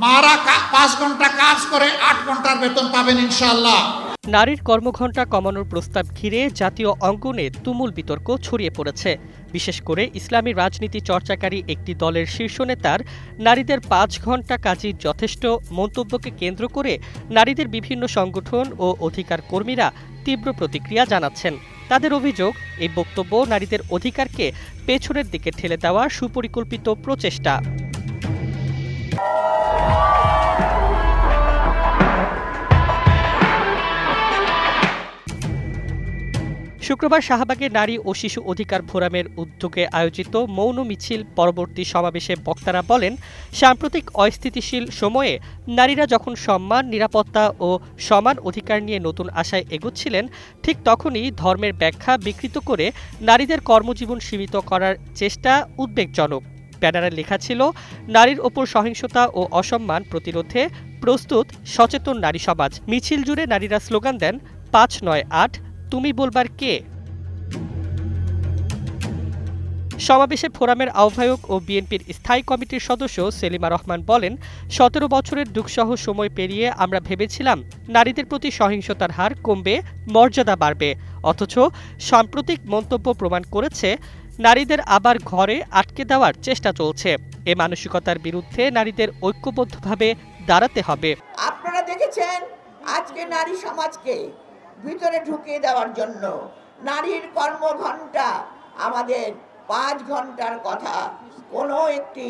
মারা 5 ঘন্টা কাজ করে 8 ঘন্টার বেতন পাবেন ইনশাআল্লাহ। নারীর কর্মঘণ্টা কমানোর প্রস্তাব ঘিরে জাতীয় অঙ্গনে তুমুল বিতর্ক ছড়িয়ে পড়েছে। বিশেষ করে ইসলামী রাজনীতি চর্চাকারী একটি দলের শীর্ষ নেতার নারীদের 5 ঘন্টা কাজই যথেষ্ট মন্তব্যকে কেন্দ্র করে নারীদের বিভিন্ন সংগঠন ও অধিকার কর্মীরা তীব্র প্রতিক্রিয়া জানাচ্ছেন। তাদের অভিযোগ, এই বক্তব্য নারীদের অধিকারকে পেছনের দিকে ঠেলে দেওয়ার সুপরিকল্পিত প্রচেষ্টা। শুক্রবার শাহবাগে নারী ও শিশু অধিকার ফোরামের উদ্যোগে আয়োজিত মৌন মিছিল পরবর্তী সমাবেশে বক্তারা বলেন, সাম্প্রতিক অস্থিতিশীল সময়ে নারীরা যখন সম্মান, নিরাপত্তা ও সমান অধিকার নিয়ে নতুন আশায় এগোচ্ছিলেন, ঠিক তখনই ধর্মের ব্যাখ্যা বিকৃত করে নারীদের কর্মজীবন সীমিত করার চেষ্টা উদ্বেগজনক। ব্যানারে লেখা ছিল, নারীর ওপর সহিংসতা ও অসম্মান প্রতিরোধে প্রস্তুত সচেতন নারী সমাজ। মিছিল জুড়ে নারীরা স্লোগান দেন, 5 নয় 8, তুমি বলবার কে। সমাবেশে ফোরামের আহ্বায়ক ও বিএনপির স্থায়ী কমিটির সদস্য সেলিমা রহমান বলেন, 17 বছরের দুঃসহ সময় পেরিয়ে আমরা ভেবেছিলাম নারীদের প্রতি সহিংসতার হার কমবে, মর্যাদা বাড়বে, অথচ সাম্প্রতিক মন্তব্য প্রমাণ করেছে নারীদের আবার ঘরে আটকে দেওয়ার চেষ্টা চলছে। এ মানসিকতার বিরুদ্ধে নারীদের ঐক্যবদ্ধভাবে দাঁড়াতে হবে। আপনারা দেখেছেন আজকে নারী সমাজকে ভিতরে ঢুকিয়ে দেওয়ার জন্য নারীর কর্মঘণ্টা আমাদের 5 ঘন্টার কথা কোনো একটি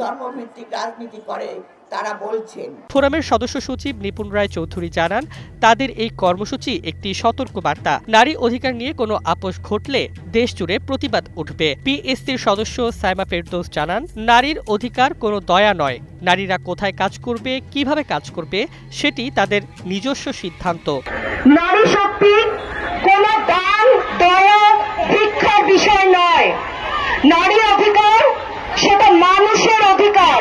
ধর্মভিত্তিক রাজনীতি করে তারা বলছেন। ফোরামের সদস্য সচিব নিপুণ রায় চৌধুরী জানান, তাদের এই কর্মসূচি একটি সতর্কবার্তা। নারী অধিকার নিয়ে কোনো আপোষ ঘটলে দেশ জুড়ে প্রতিবাদ উঠবে। পিএসসির সদস্য সাইমা ফেরদৌস জানান, নারীর অধিকার কোনো দয়া নয়। নারীরা কোথায় কাজ করবে, কিভাবে কাজ করবে, সেটি তাদের নিজস্ব সিদ্ধান্ত। নারী শক্তি কোনো দান, দয়া, ভিক্ষার বিষয় নয়। নারী অধিকার সেটা মানুষের অধিকার।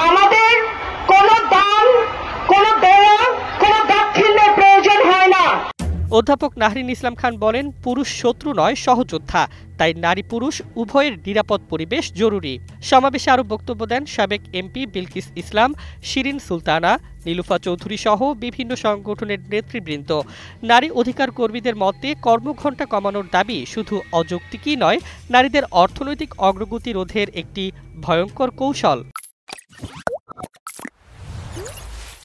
আমাদের কোনো দান, কোনো দয়া, কোনো দাক্ষিণ্যের প্রয়োজন হয় না। অধ্যাপক নাহরিন ইসলাম খান বলেন, পুরুষ শত্রু নয়, সহযোদ্ধা। তাই নারী পুরুষ উভয়ের নিরাপদ পরিবেশ জরুরি। সমাবেশে আরও বক্তব্য দেন সাবেক এমপি বিলকিস ইসলাম, শিরিন সুলতানা, নীলুফা চৌধুরী সহ বিভিন্ন সংগঠনের নেতৃবৃন্দ। নারী অধিকার কর্মীদের মতে, কর্মঘণ্টা কমানোর দাবি শুধু অযৌক্তিকই নয়, নারীদের অর্থনৈতিক অগ্রগতি রোধের একটি ভয়ঙ্কর কৌশল।